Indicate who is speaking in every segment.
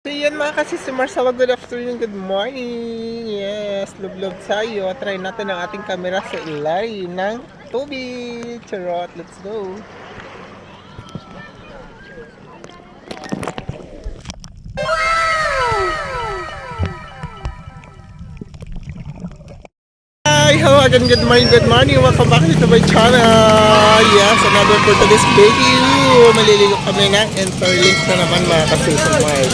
Speaker 1: So yun mga kasisimars, good afternoon, good morning. Yes, love tayo. Try natin ang ating camera sa ilalim ng tubig. Charot, let's go. Hi, hello again, good morning, good morning. Welcome back to my channel. Yes, another for today's video. Maliligo kami ng Interlink na naman mga kasisimars.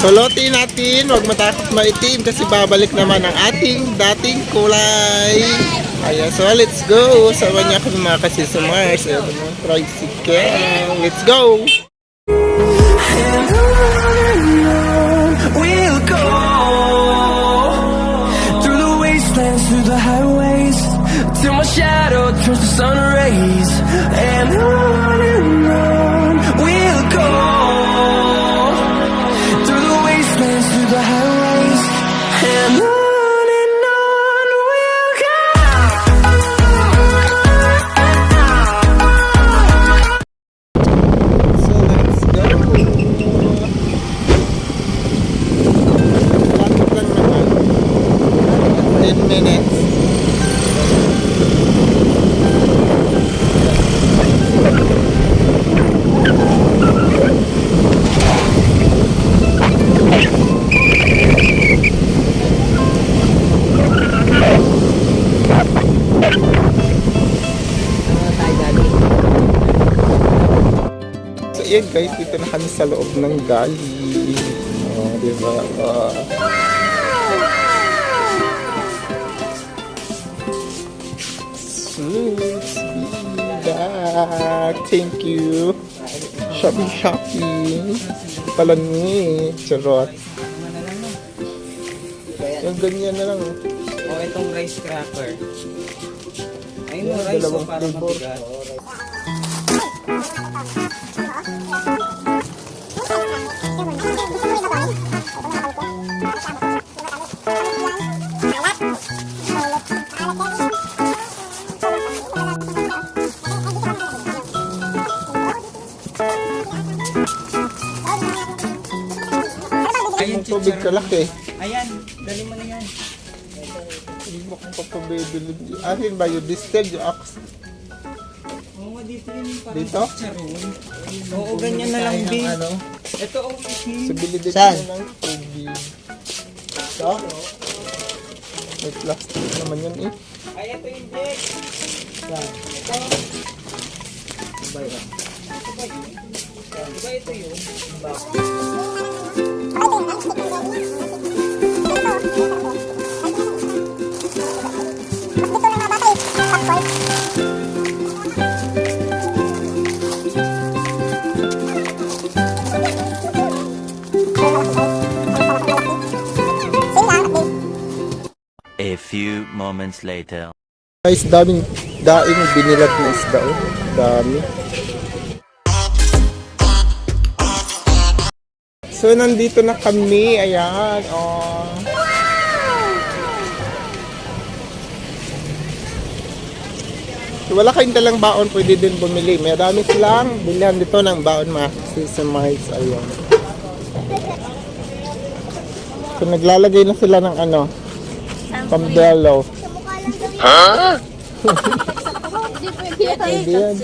Speaker 1: Sulutin natin, huwag matakot maitim kasi babalik naman ang ating dating kulay. Ayan, so let's go. Sama niya kami mga kasisimars. Ayan mo, tricycle. Let's go!
Speaker 2: And on we'll go, through the wastelands, through the highways, till my shadow turns to sun rays. And on we'll go, through the wastelands, through the highways, and on we'll go.
Speaker 1: So let's go! Lapit lang naman. 10 minutes. So yan guys, dito na kami sa loob ng gali. Oh, diba? Let's be back. Thank you. Shopping. Palani. Charot. Yung ganyan na lang.
Speaker 3: O itong rice cracker. Ayun mo,
Speaker 1: Yan,
Speaker 3: rice o
Speaker 1: dalawang
Speaker 3: para
Speaker 1: flavor.
Speaker 3: mabigat. Ayun,
Speaker 1: Yung tubig kalaki.
Speaker 3: Ayan, dali mo na yan.
Speaker 1: Hindi mo kung papabibili. Akin ba yung distilled yung ox?
Speaker 3: Oo, dito yun parang
Speaker 1: Dito?
Speaker 3: chicharon. Oo, ganyan na lang din.
Speaker 1: Ano?
Speaker 3: Ito, okay.
Speaker 1: So, bili din
Speaker 3: Saan?
Speaker 1: tayo ng tubig. So? May plastic naman yan eh.
Speaker 3: Ay, ito yung Jack.
Speaker 1: Yan.
Speaker 3: Ito.
Speaker 1: Diba yan?
Speaker 3: Ito ba yun? Diba ito yun? Diba?
Speaker 4: A few moments later.
Speaker 1: Guys, daing binilat na isda oh. Dami. So, nandito na kami. Ayan. Oh. So, wala kayong dalang baon, pwede din bumili. May dami silang bilihan dito ng baon mga sisimars. Ayan. So, naglalagay na sila ng ano, pambelo.
Speaker 5: Ha? Hindi
Speaker 1: yan.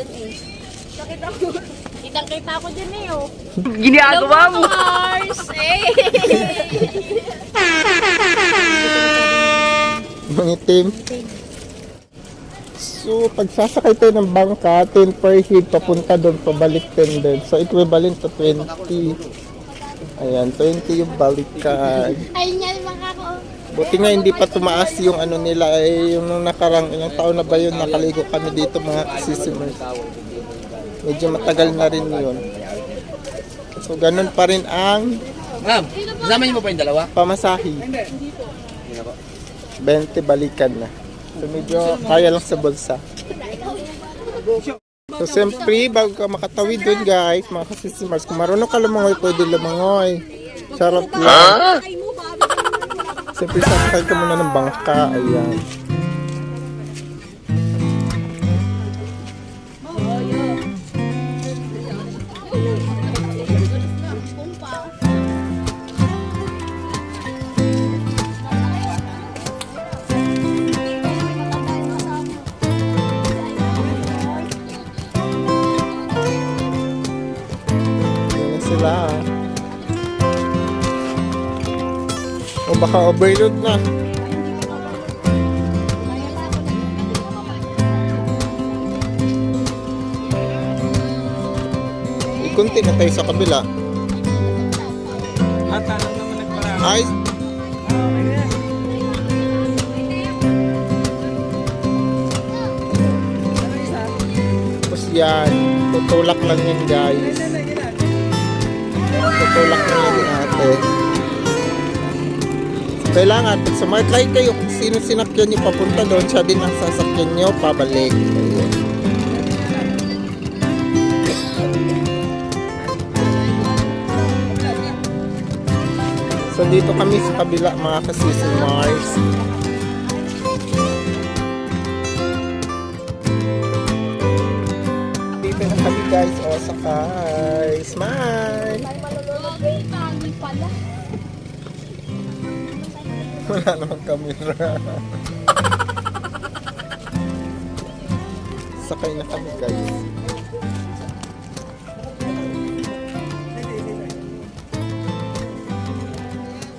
Speaker 5: Kitang-kita ko din eh, oh.
Speaker 2: Ginagawa mo.
Speaker 5: Mars! Eh!
Speaker 1: Mangitim. So, pagsasakay tayo ng bangka, 10 per head, papunta doon, pabalik 10 din. So, equivalent to 20. Ayan, 20 yung balikan.
Speaker 5: Ayun nga, mga ko.
Speaker 1: Buti nga hindi pa tumaas yung ano nila, eh, yung nung nakarang, ilang taon na ba yun, nakaligo kami dito mga kasisimers. Medyo matagal na rin yun. So, ganun pa rin ang
Speaker 3: Ma'am, kasama niyo mo pa yung dalawa?
Speaker 1: pamasahe. 20 balikan na. So, medyo kaya lang sa bulsa. So, siyempre, bago ka makatawid dun, guys, mga kasisimars, kung marunong ka lumangoy, pwede lumangoy. Charot lang. Siyempre, sasakay ka muna ng bangka. Ayan. O baka overload na. Ikunti na tayo sa kabila.
Speaker 3: Ata lang naman nagparami.
Speaker 1: Ay, tapos yan. Tutulak lang yan guys. Tutulak lang yan ate. Kailangan, pag sumakay kayo, kung sino sinakyan nyo papunta doon, siya din ang sasakyan nyo pabalik. Ayun. So dito kami sa kabila mga kasisi Mars. Dito na kami guys, o sakay. Smile!
Speaker 5: Wait, paano pala?
Speaker 1: Wala namang camera. Sakay na kami guys.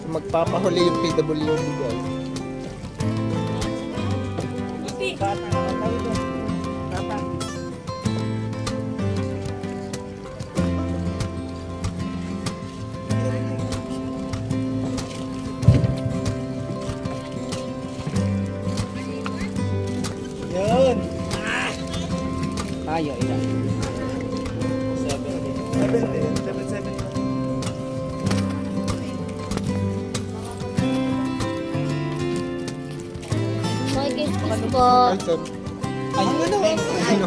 Speaker 1: Magpapahuli yung PWD guys.
Speaker 3: Yun. Tayo, ilan? 7.
Speaker 5: Okay, guys, po.
Speaker 1: Ay, sir.
Speaker 3: Ay, ano?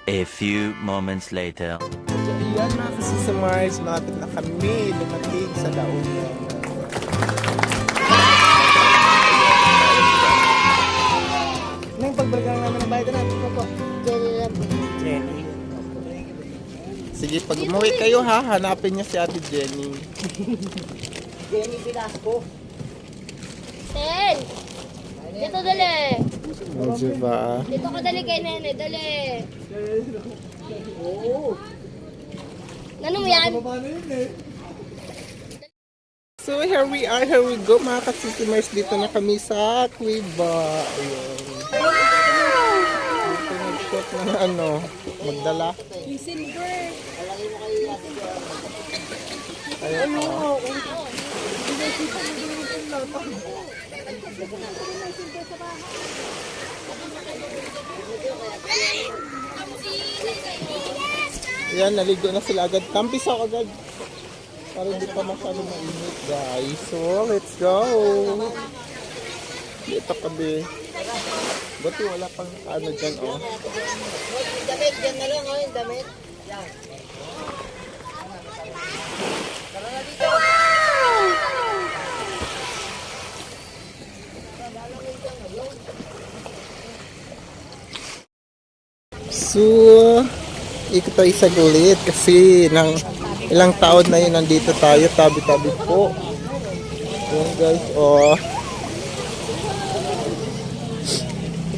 Speaker 4: A few moments later.
Speaker 1: Ayan mga kasisi Mars, malapit na kami dumating sa Launa.
Speaker 3: Nang pagbalikan namin ng bayad natin po.
Speaker 5: Jelly lang po.
Speaker 3: Jenny.
Speaker 1: Sige, pag umuwi kayo ha, hanapin niyo si Ate Jenny.
Speaker 3: Jenny Velasco.
Speaker 5: Ten! Dito dali.
Speaker 1: O, diba?
Speaker 5: Dito ka dali kay Nene, dali. Ano mo yan?
Speaker 1: So here we go mga kasisimers. Dito na kami sa Quiba. Ayun. Dito nag-shot ng ano, magdala. Ayun. Yan, naligo na sila agad. Tampis ako agad. Para hindi pa masyado mainit, guys. So, let's go. Dito kami. Buti wala pang ano dyan, oh.
Speaker 3: Damit, dyan na lang, oh, yung damit.
Speaker 1: So, ikot tayo saglit kasi ng ilang taon na yun nandito tayo, tabi-tabi po. Ayan guys, oh.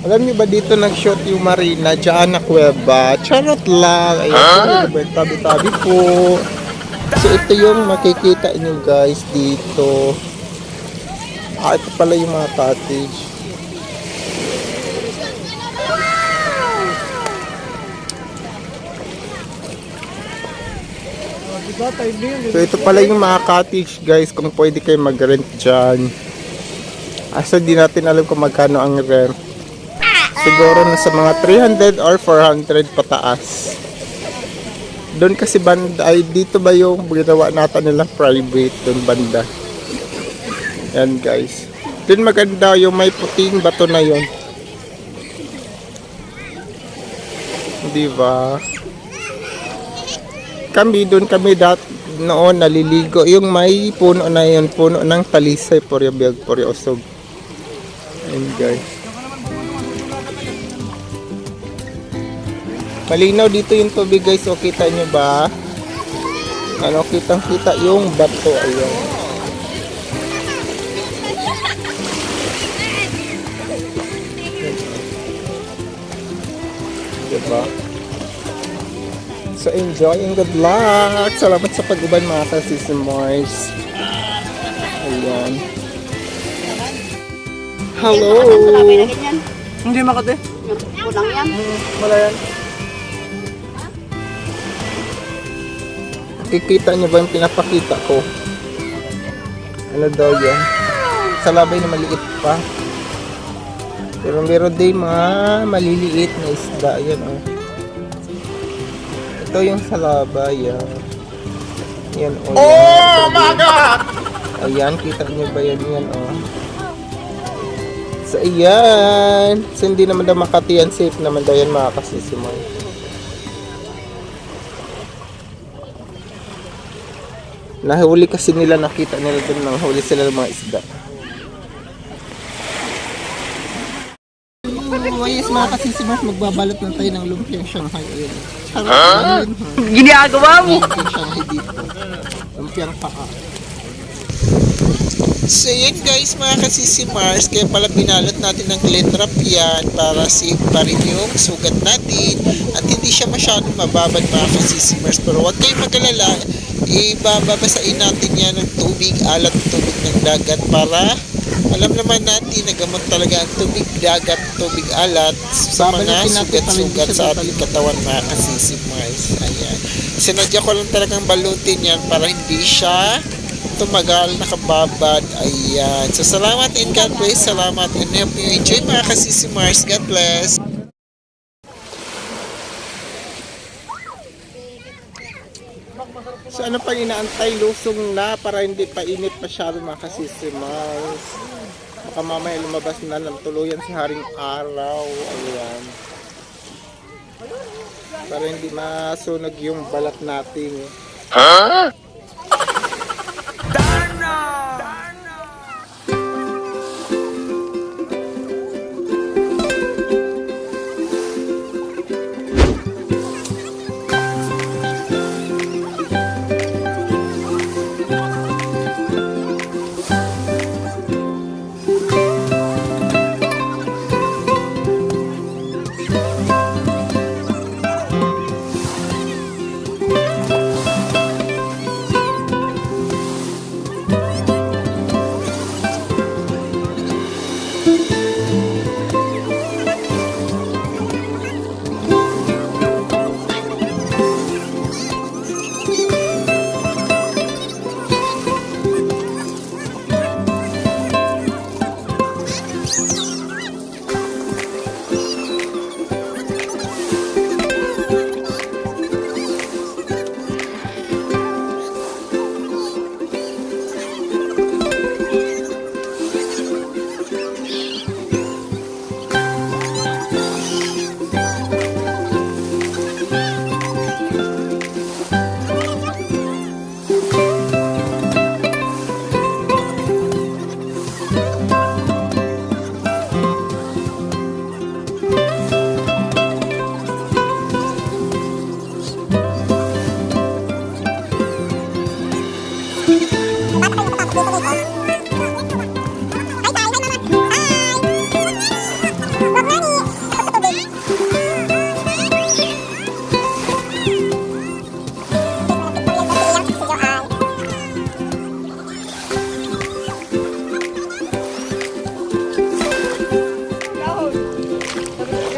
Speaker 1: Alam niyo ba dito nag-shoot yung Marina dyan na kuweba? Charot lang. Ayan, tabi-tabi po. So, ito yung makikita niyo guys dito. Ito pala yung mga cottage. So ito pala yung mga cottage guys, kung pwede kayo mag-rent dyan. Asa di natin alam kung magkano ang rent. Siguro nasa mga 300 or 400 pataas. Doon kasi banda, ay dito ba yung ginawa natin nilang private doon banda. Yan guys. Doon maganda yung may puting bato na yon. Di ba? Kami doon kami noon naliligo yung may puno na yun, puno ng talisay porya biyag porya usog. Ayun guys, malinaw dito yung tubig guys. O kita nyo ba ano, kitang kita yung bato. Ayun, Diba? So enjoy and good luck! Salamat sa pag-uban mga ka-Sisimars. Ayan. Hello!
Speaker 3: Hindi makate.
Speaker 5: Kulang yan.
Speaker 1: Wala yan. Kikita niyo ba yung pinapakita ko? Ano daw yan? Sa labay na maliit pa. Pero meron din mga maliliit na isda. Ayan oh. Ito yung salabay. Yan oh. Oh my God! Ayan, kita niyo ba yan? Yan oh. So ayan. So hindi naman daw Makati yan. Safe naman daw yan mga kasisiman. Nahuli kasi nila, nakita nila dun, nahuli sila ng mga isda. Oh, yes mga kasisimas, magbabalot na tayo ng lumpiang Shanghai. Ayun. Charot.
Speaker 3: Ginagawa mo!
Speaker 1: Lumpiang Shanghai dito. Lumpiang paa. So yun guys mga kasisimars, kaya pala binalot natin ng cling wrap yan para safe pa rin yung sugat natin at hindi siya masyadong mababad mga kasisimars. Pero huwag kayong mag-alala, ibababasain natin yan ng tubig, alat tubig ng dagat para alam naman natin na gamot talaga ang tubig dagat, tubig alat sa mga sugat-sugat sa ating katawan mga kasisimars. Ayan. Sinadya ko lang talagang balutin yan para hindi siya tumagal, nakababad. Ayan. So, salamat and God bless. Salamat and hope you enjoy mga kasisimars. God bless. So, ano pang inaantay? Lusong na para hindi pa init masyado mga kasisimars. Baka mamaya lumabas na ng tuluyan sa haring araw. Ayan. Para hindi masunog yung balat natin. Huh?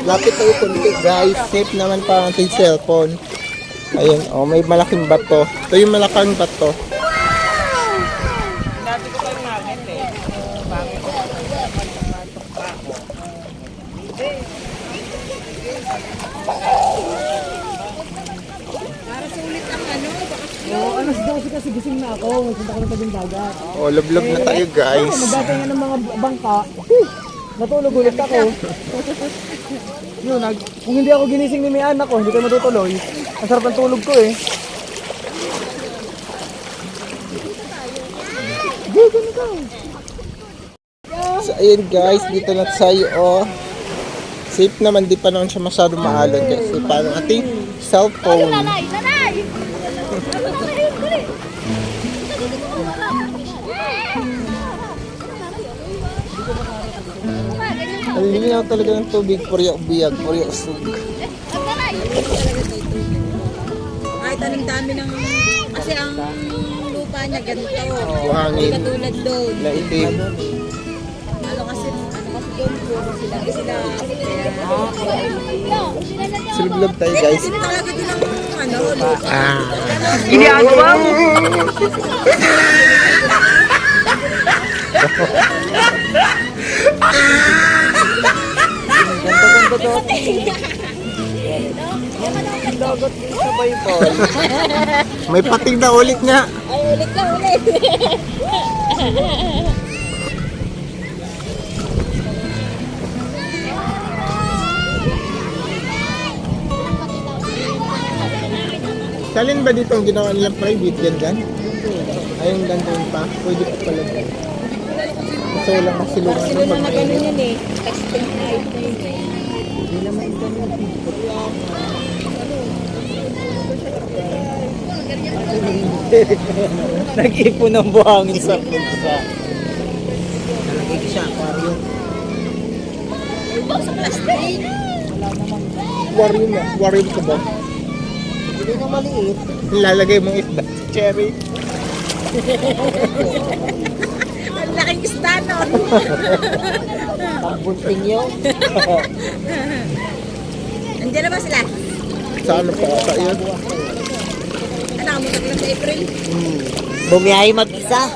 Speaker 1: Lapit tayo kunti guys, safe naman pa ang ating cellphone. Ayun, oh, may malaking bato. Ito yung malaking bato.
Speaker 3: Dati ko pa yung market eh. Bakit? Para sulit ang ano.
Speaker 6: Oo, alas 12 kasi gising na ako. Magpunta ko ng tabing dagat.
Speaker 1: Oh, lublob na tayo guys.
Speaker 6: Nagdating ng mga bangka. Natulog ulit ako. Yun, kung hindi ako ginising ni may anak ko, hindi kayo matutuloy. Ang sarap ng tulog ko eh.
Speaker 1: So ayun guys, dito na tayo oh. Safe naman, di pa naman siya masyadong maalon kasi parang ating cellphone.
Speaker 5: Nanay! Nanay!
Speaker 1: Halinaw talaga ng tubig, purya biyag, purya usog.
Speaker 5: Kahit anong dami ng... Kasi ang lupa niya ganito.
Speaker 1: Buhangin.
Speaker 5: Hindi katulad doon.
Speaker 1: Na itim.
Speaker 5: Ano kasi doon puro sila. Sila...
Speaker 1: Silblog tayo guys.
Speaker 5: Hindi talaga din ang ano, lupa.
Speaker 6: Ginagawa mo! Ganda-ganda dati. Dagat din sa Bible.
Speaker 1: May pating na ulit nga.
Speaker 5: Ay, ulit lang, ulit.
Speaker 1: Salin ba dito ang ginawa nilang private dyan? Ayun ganda pa. Pwede pa pala dyan. Kasi walang masilungan
Speaker 5: Sila
Speaker 1: ng
Speaker 5: na
Speaker 1: pagkain.
Speaker 5: nagano yun eh. Testing night na yun eh.
Speaker 6: Nag-ipon ng buhangin sa pusa. Nalagay siya, aquarium.
Speaker 5: Sa plastic.
Speaker 1: Aquarium na. Aquarium ka ba?
Speaker 6: Hindi na maliit.
Speaker 1: Lalagay mong isda. Cherry.
Speaker 5: Ang laking isda nun.
Speaker 6: Pambunting yun.
Speaker 5: Andiyan na ba sila?
Speaker 1: Sa ano pa ata yun?
Speaker 5: Anak mo lang sa April.
Speaker 6: Bumiyahe mag-isa.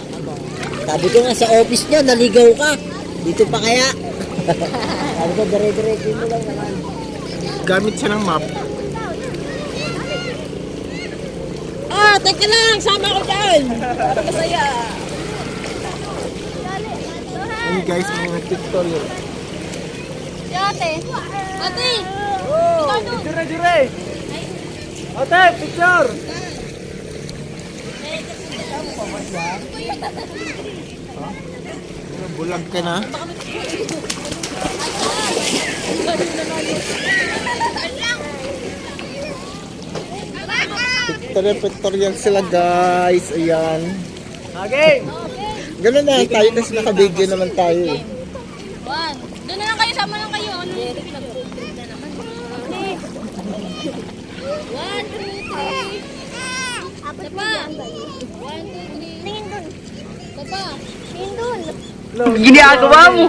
Speaker 6: Sabi ko nga sa office niya, naligaw ka. Dito pa kaya? Sabi ko, dire-diretso mo lang naman.
Speaker 1: Gamit siya ng map.
Speaker 5: Ah, teka lang. Sama ko dyan. Masaya.
Speaker 1: Ayun guys, mga tutorial.
Speaker 5: Ate. Ate.
Speaker 6: Dire-dire! Ate, picture!
Speaker 1: Bulag ka na. Tutorial sila guys. Ayan.
Speaker 6: Okay!
Speaker 1: Ganun na tayo kasi naka-video naman tayo eh.
Speaker 5: One. Doon na lang kayo. Sama lang kayo. Ano? One, two, three. Isa pa. One, two, three. Tingin dun. Isa pa. Tingin dun.
Speaker 6: Ginagawa mo!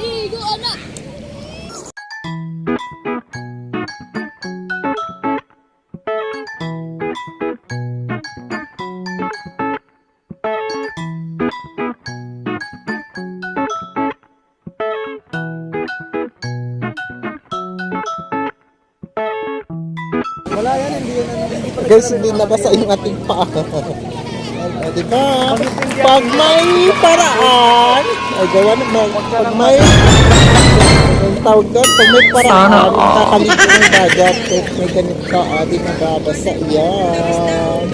Speaker 5: Ligo, anak.
Speaker 6: Wala yan, hindi yan. Hindi pa
Speaker 1: Guys, hindi nabasa yung ating paa. Diba? Pag may paraan, ay gawa naman. Pag may, ang tawag doon, pag may paraan, kakalipo ng dagat. Kung may ganit ka, di nababasa. Yan.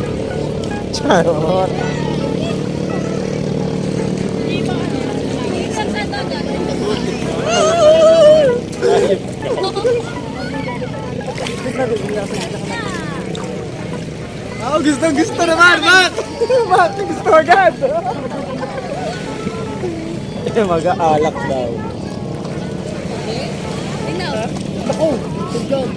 Speaker 1: Charot.
Speaker 6: Oh, gusto naman, Matt! Matt, gusto agad! Mag-aalak daw. Ako! Good job!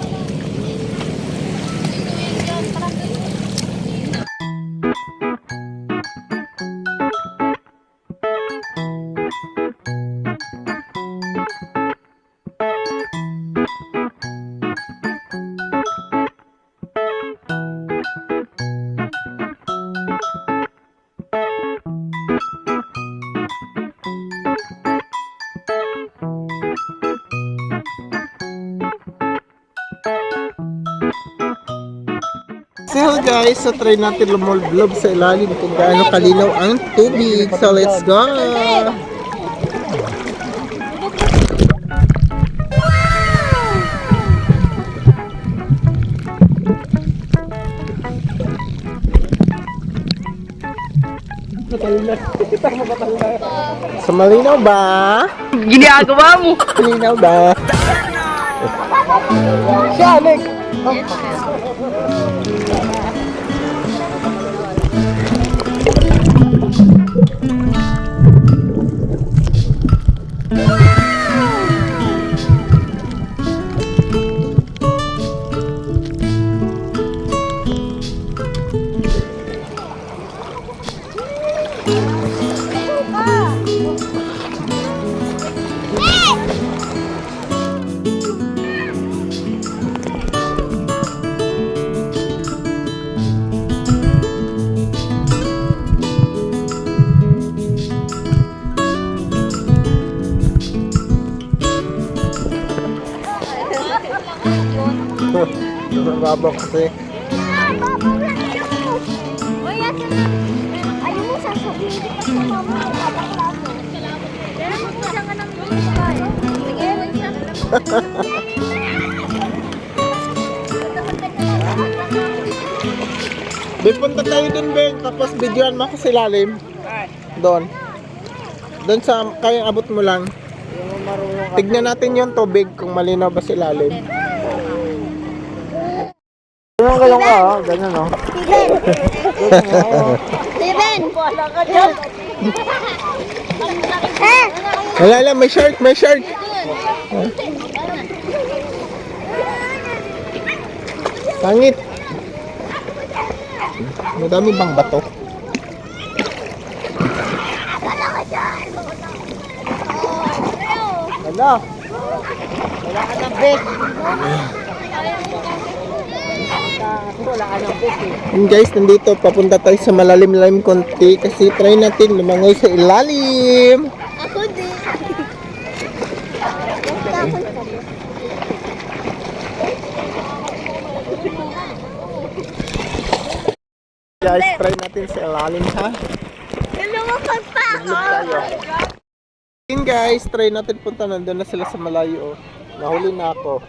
Speaker 1: So guys, so try natin lumulblob sa ilalim kung gaano kalinaw ang tubig. So let's go! So malinaw ba?
Speaker 6: Ginagawa mo!
Speaker 1: Malinaw ba?
Speaker 6: Siya, Alex!
Speaker 1: Mababaw kasi.
Speaker 5: Uy, asa na? Ayaw mo sasabihin ko sa mama ko babaklaso. Pero magpasang ka ng babae. Sige,
Speaker 1: Di punta tayo dun, Ben. Tapos videoan mo ako sa ilalim. Doon. Doon sa kayang abot mo lang. Tignan natin yung tubig kung malinaw ba sa ilalim. Ganun ka, oh. Ganun, oh.
Speaker 5: Steven! Wala ka dyan!
Speaker 1: Wala lang, may shirt, may shirt. Pangit. Madami bang bato?
Speaker 6: Wala. Wala ka ng bet. Wala ka ng bet eh.
Speaker 1: Yun guys, nandito, papunta tayo sa malalim-lalim konti kasi try natin lumangoy sa ilalim.
Speaker 5: Ako din.
Speaker 1: Guys, try natin sa ilalim, ha?
Speaker 5: Lumapag pa ako.
Speaker 1: Yun guys, try natin punta. Nandun na sila sa malayo, oh. Nahuli na ako.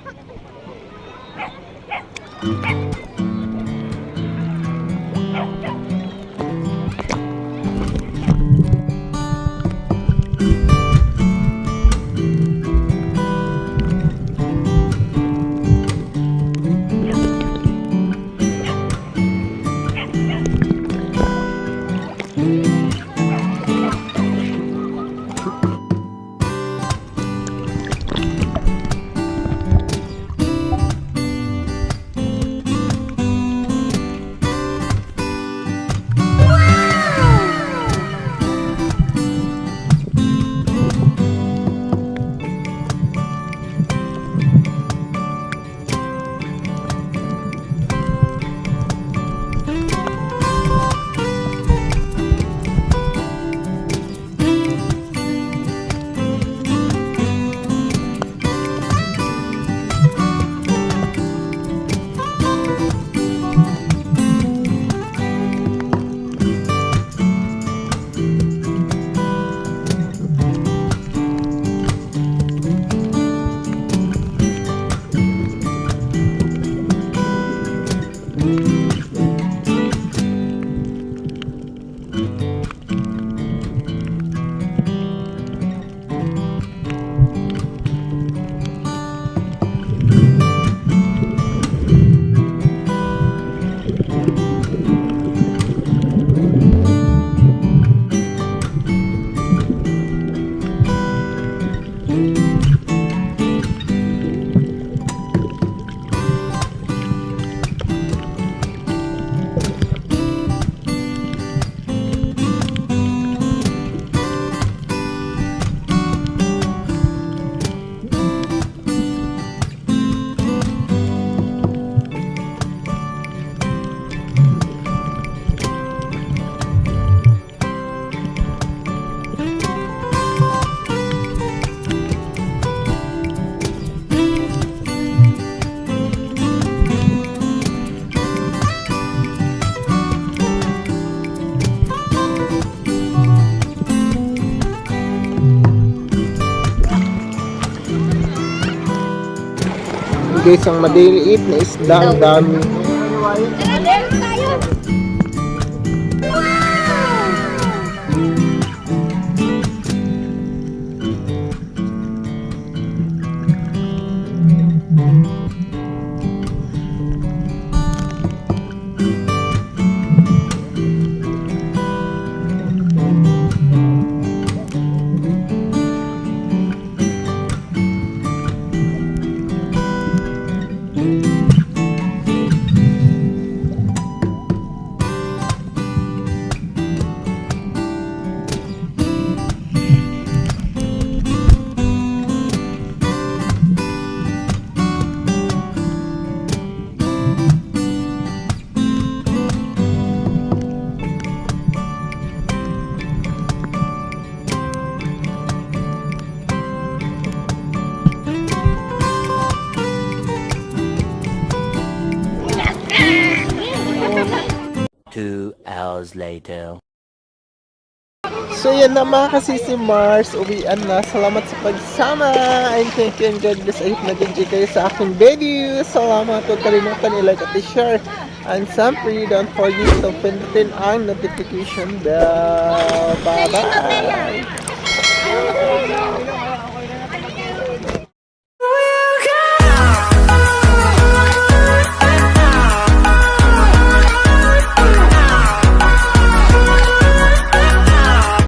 Speaker 1: Guys, ang maliliit na isda, ang dami.
Speaker 5: Meron tayo.
Speaker 4: hours later.
Speaker 1: So yan na mga kasisi Mars, uwian na. Salamat sa pagsama. And thank you and God bless. I hope nag-enjoy kayo sa aking video. Salamat. Huwag kalimutan i-like at i-share. And siyempre, don't forget to pindutin ang notification bell. Bye-bye!